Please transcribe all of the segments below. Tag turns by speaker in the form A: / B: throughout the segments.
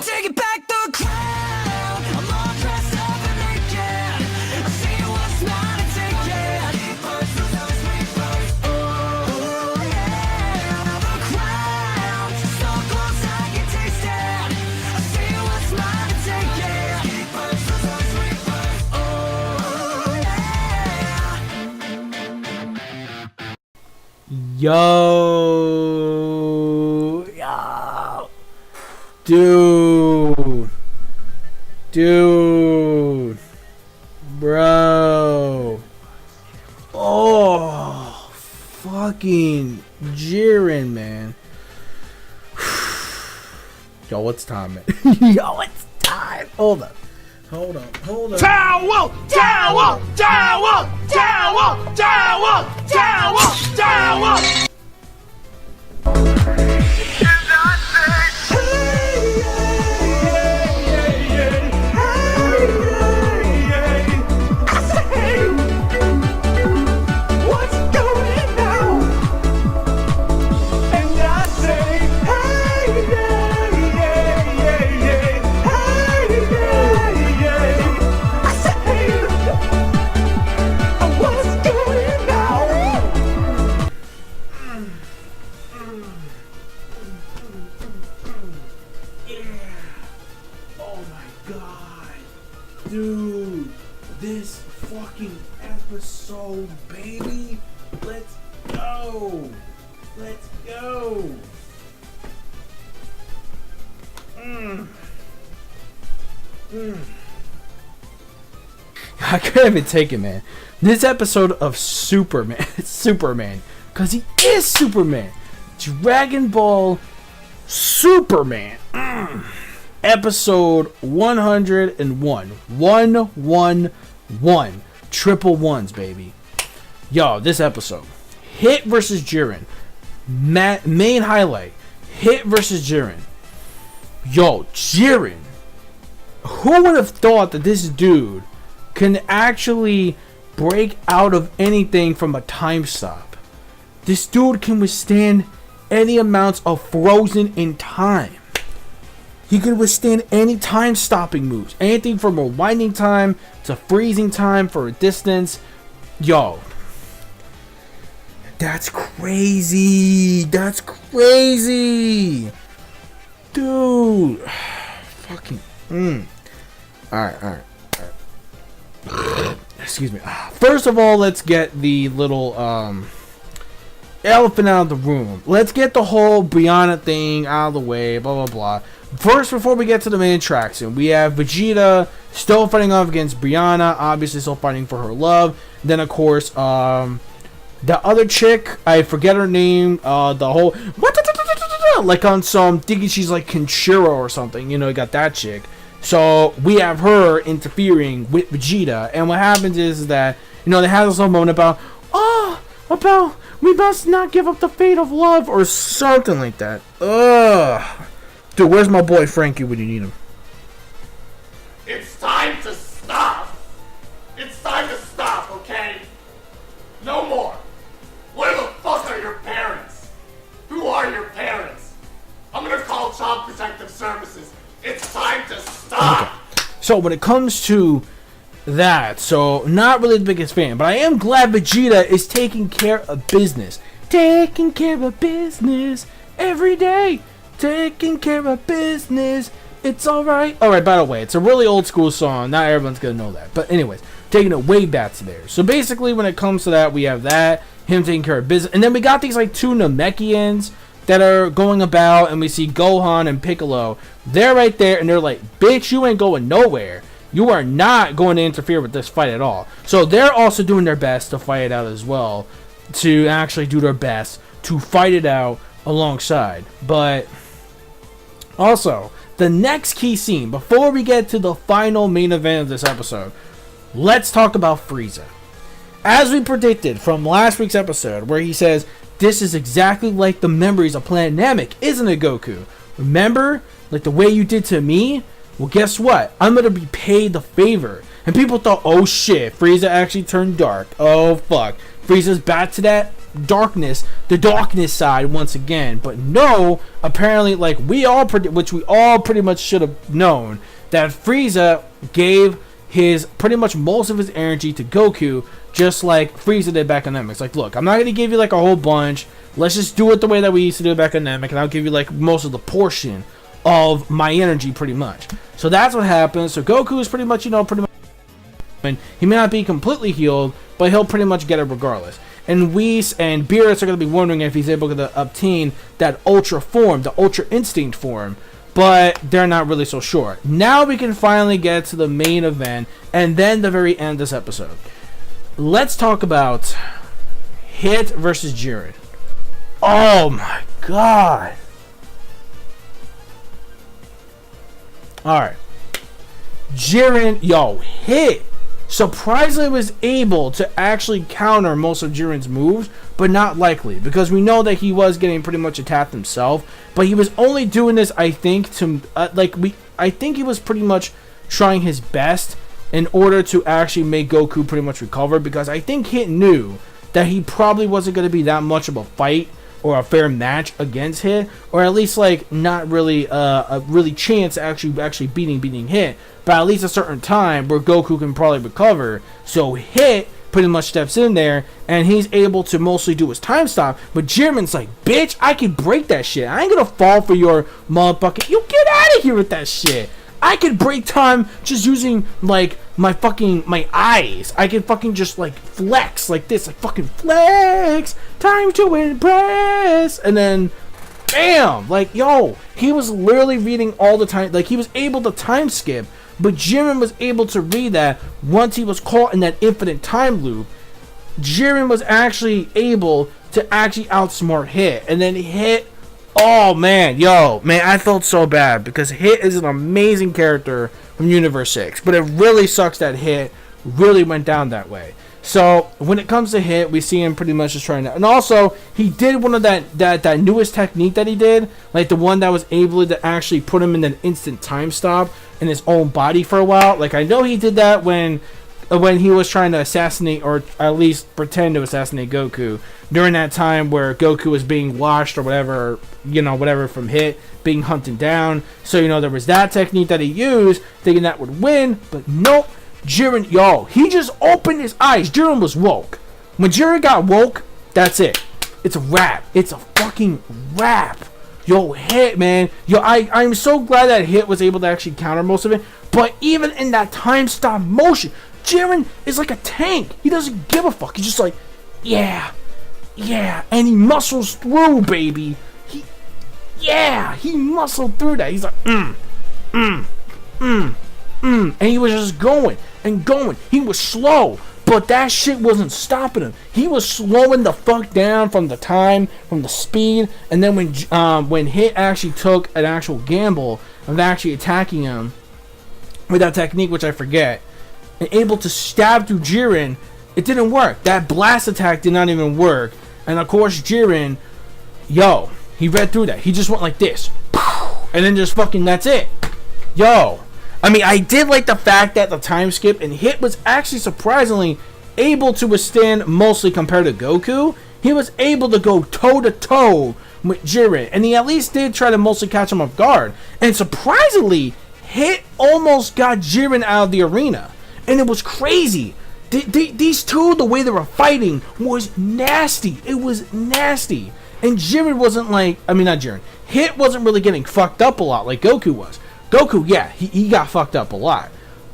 A: I'm taking back the crown. I'm all dressed up and naked. I see what's mine and take it. Oh yeah, the crown. So close I can taste it. I see what's mine and take it. Oh yeah.
B: Yo, dude, bro, oh, fucking Jiren, man. Yo, what's time, man? Yo, it's time. Hold up.
A: Tower!
B: Dude, this fucking episode, baby. Let's go. I couldn't even take it, man. This episode of Superman, because he is Superman. Dragon Ball Superman. Episode 101. 111. Triple ones, baby. Yo, this episode. Hit versus Jiren. Main highlight. Hit versus Jiren. Yo, Jiren. Who would have thought that this dude can actually break out of anything from a time stop? This dude can withstand any amounts of frozen in time. He could withstand any time stopping moves. Anything from a winding time to freezing time for a distance. Yo. That's crazy. Dude. Fucking. Alright. Excuse me. First of all, let's get the little elephant out of the room. Let's get the whole Brianna thing out of the way. Blah, blah, blah. First, before we get to the main attraction, we have Vegeta still fighting off against Brianna, obviously still fighting for her love. Then, of course, the other chick, I forget her name, the whole, like on some, thinking she's like Kenshiro or something, you know, you got that chick. So, we have her interfering with Vegeta, and what happens is that, you know, they have this little moment about, we must not give up the fate of love, or something like that. Ugh. Dude, where's my boy Frankie when you need him?
C: It's time to stop! It's time to stop, okay? No more! Where the fuck are your parents? Who are your parents? I'm gonna call Child Protective Services. It's time to stop!
B: Okay. So when it comes to that, so not really the biggest fan, but I am glad Vegeta is taking care of business. Taking care of business every day. Taking care of business, it's alright. Alright, by the way, it's a really old school song. Not everyone's gonna know that. But anyways, taking it way back to there. So basically, when it comes to that, we have that, him taking care of business. And then we got these like two Namekians that are going about, and we see Gohan and Piccolo. They're right there, and they're like, bitch, you ain't going nowhere. You are not going to interfere with this fight at all. So they're also doing their best to fight it out as well. To actually do their best to fight it out alongside. But also, the next key scene, before we get to the final main event of this episode, let's talk about Frieza. As we predicted from last week's episode, where he says, this is exactly like the memories of Planet Namek, isn't it, Goku? Remember? Like the way you did to me? Well, guess what? I'm going to be paid the favor. And people thought, oh shit, Frieza actually turned dark. Oh fuck. Frieza's back to that darkness side once again. But no, apparently, like which we all pretty much should have known, that Frieza gave his pretty much most of his energy to Goku, just like Frieza did back in Namek. Like, look, I'm not gonna give you like a whole bunch. Let's just do it the way that we used to do it back in Namek, and I'll give you like most of the portion of my energy, pretty much. So that's what happens. So Goku is pretty much, and he may not be completely healed, but he'll pretty much get it regardless. And Whis and Beerus are going to be wondering if he's able to obtain that Ultra form, the Ultra Instinct form, but they're not really so sure. Now we can finally get to the main event, and then the very end of this episode. Let's talk about Hit versus Jiren. Oh my god. Alright. Jiren, Hit surprisingly was able to actually counter most of Jiren's moves, but not likely, because we know that he was getting pretty much attacked himself, but he was only doing this, I think, to I think he was pretty much trying his best in order to actually make Goku pretty much recover, because I think Hit knew that he probably wasn't going to be that much of a fight or a fair match against Hit, or at least like not really a really chance actually beating Hit, but at least a certain time where Goku can probably recover. So Hit pretty much steps in there, and he's able to mostly do his time stop. But Jiren's like, bitch, I can break that shit. I ain't gonna fall for your motherfucking. You get out of here with that shit. I could break time just using like my eyes. I can fucking just like flex like this, like fucking flex. Time to impress, and then bam, like he was literally reading all the time. Like he was able to time skip, but Jiren was able to read that once he was caught in that infinite time loop. Jiren was actually able to actually outsmart Hit, and then Hit. Oh man, I felt so bad because Hit is an amazing character from Universe 6, but it really sucks that Hit really went down that way. So when it comes to Hit, we see him pretty much just trying to, and also he did one of that newest technique that he did, like the one that was able to actually put him in an instant time stop in his own body for a while. Like I know he did that when he was trying to assassinate, or at least pretend to assassinate Goku during that time where Goku was being watched or whatever from Hit, being hunted down. So there was that technique that he used, thinking that would win, but nope. Jiren, he just opened his eyes. Jiren was woke. When Jiren got woke, that's it. It's a wrap. It's a fucking wrap. Hit, man. I'm so glad that Hit was able to actually counter most of it. But even in that time stop motion, Jiren is like a tank. He doesn't give a fuck. He's just like, yeah, and he muscles through, baby. He muscled through that. He's like, and he was just going and going. He was slow, but that shit wasn't stopping him. He was slowing the fuck down from the time, from the speed, and then when Hit actually took an actual gamble of actually attacking him with that technique, which I forget, and able to stab through Jiren, it didn't work. That blast attack did not even work. And of course Jiren, he read through that. He just went like this, and then just fucking, that's it. I did like the fact that the time skip and Hit was actually surprisingly able to withstand, mostly compared to Goku. He was able to go toe to toe with Jiren, and he at least did try to mostly catch him off guard. And surprisingly, Hit almost got Jiren out of the arena. And it was crazy. These two, the way they were fighting was nasty. It was nasty. And Jiren wasn't not Jiren. Hit wasn't really getting fucked up a lot like Goku was. Goku, he got fucked up a lot.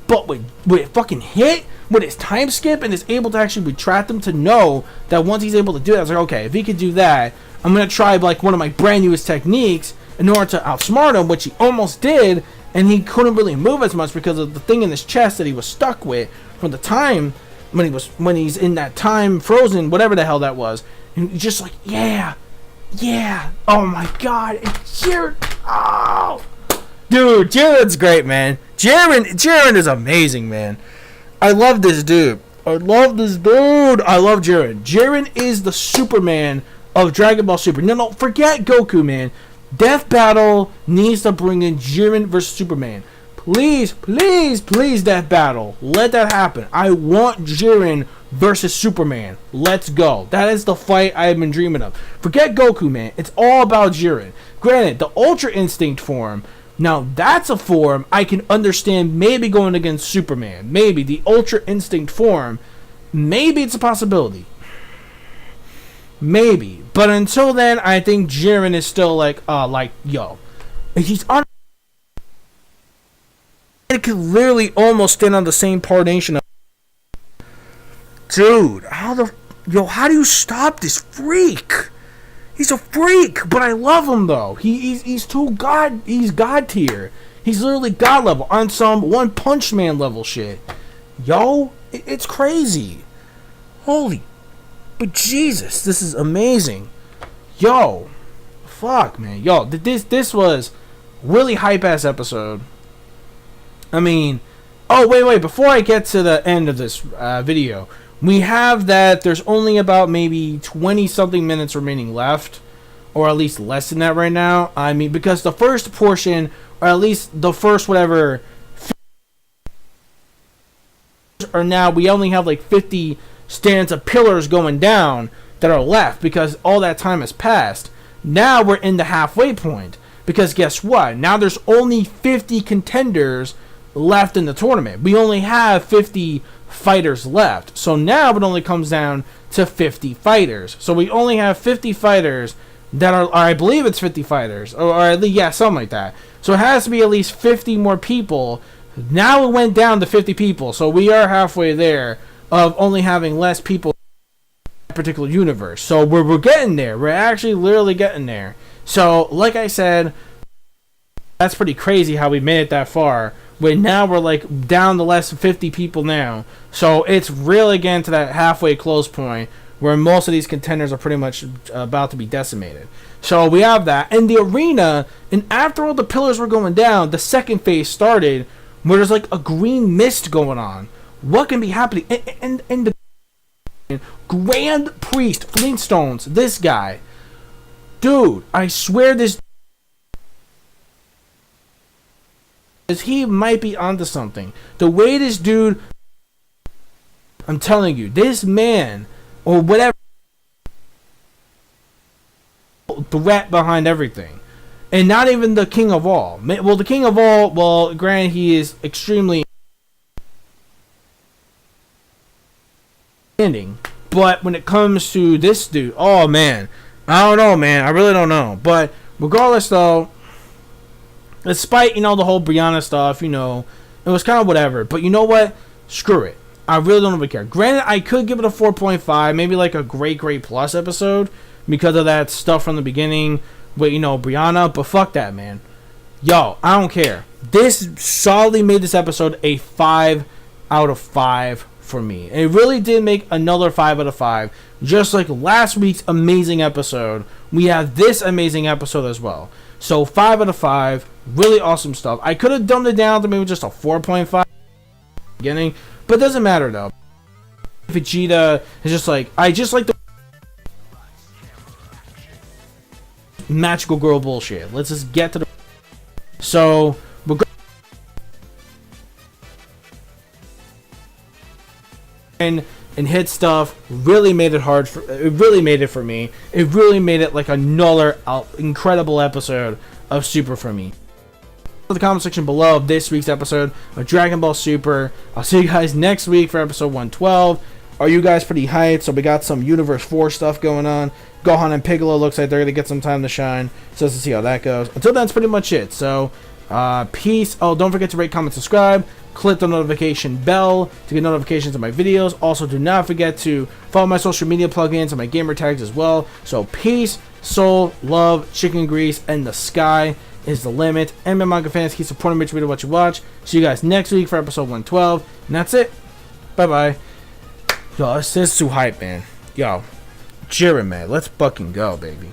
B: But with fucking Hit, with his time skip and is able to actually retract them, to know that once he's able to do that, I was like, okay, if he could do that, I'm going to try like one of my brand newest techniques in order to outsmart him, which he almost did. And he couldn't really move as much because of the thing in his chest that he was stuck with from the time when he's in that time frozen, whatever the hell that was. And he's just like, yeah. Oh my god, it's Jiren. Oh, dude, Jiren's great, man. Jiren is amazing, man. I love this dude. I love Jiren. Jiren is the Superman of Dragon Ball Super. No, forget Goku, man. Death Battle needs to bring in Jiren versus Superman. please, please, please, that battle. Let that happen. I want Jiren versus Superman. Let's go. That is the fight I've been dreaming of. Forget Goku, man. It's all about Jiren. Granted, the Ultra Instinct form, now that's a form I can understand maybe going against Superman. Maybe the Ultra Instinct form, maybe it's a possibility. Maybe. But until then, I think Jiren is still like, yo. He's on. It could literally almost stand on the same partnation of. Dude, how do you stop this freak? He's a freak, but I love him though. He's God tier. He's literally God level on some One Punch Man level shit. Yo, it's crazy. Holy, but Jesus, this is amazing. Yo, fuck, man. Yo, this was really hype ass episode. I mean, oh wait, before I get to the end of this video. We have that there's only about maybe 20 something minutes remaining left, or at least less than that right now. I mean, because the first portion, or at least the first whatever, or now we only have like 50 stands of pillars going down that are left because all that time has passed. Now we're in the halfway point because guess what? Now there's only 50 contenders left in the tournament. We only have 50 fighters left. So now it only comes down to 50 fighters. So we only have 50 fighters that are, or I believe it's 50 fighters, or at least, yeah, something like that. So it has to be at least 50 more people. Now it went down to 50 people. So we are halfway there of only having less people in that particular universe. So we're getting there. We're actually literally getting there. So like I said, that's pretty crazy how we made it that far. But now we're like down to less than 50 people now. So it's really getting to that halfway close point where most of these contenders are pretty much about to be decimated. So we have that. And the arena, and after all the pillars were going down, the second phase started where there's like a green mist going on. What can be happening? And the Grand Priest, Flintstones, this guy. Dude, I swear this... he might be onto something. The way this dude, I'm telling you, this man or whatever, the rat behind everything, and not even the king of all. Well, the king of all, well, granted, he is extremely ending, but when it comes to this dude, oh man, I don't know, man, I really don't know. But regardless, though. Despite, the whole Brianna stuff, it was kind of whatever. But you know what? Screw it. I really don't even care. Granted, I could give it a 4.5, maybe like a great plus episode because of that stuff from the beginning with, Brianna. But fuck that, man. Yo, I don't care. This solidly made this episode a 5 out of 5 for me. It really did make another 5 out of 5. Just like last week's amazing episode, we have this amazing episode as well. So 5 out of 5. Really awesome stuff. I could have dumbed it down to maybe just a 4.5 beginning, but it doesn't matter though. Vegeta is just like, I just like the magical girl bullshit. Let's just get to the... So we're going and hit stuff. Really made it hard for... It really made it for me. It really made it like another incredible episode of Super for me. The comment section below of this week's episode of Dragon Ball Super. I'll see you guys next week for episode 112. Are you guys pretty hyped? So we got some Universe 4 stuff going on. Gohan and Piccolo looks like they're going to get some time to shine. So let's see how that goes. Until then, that's pretty much it. So, peace. Oh, don't forget to rate, comment, subscribe. Click the notification bell to get notifications of my videos. Also, do not forget to follow my social media plugins and my gamer tags as well. So, peace, soul, love, chicken grease, and the sky is the limit. And my manga fans, keep supporting me to what you watch. See you guys next week for episode 112. And that's it. Bye-bye. Yo, this is too hype, man. Yo, Jiren, man. Let's fucking go, baby.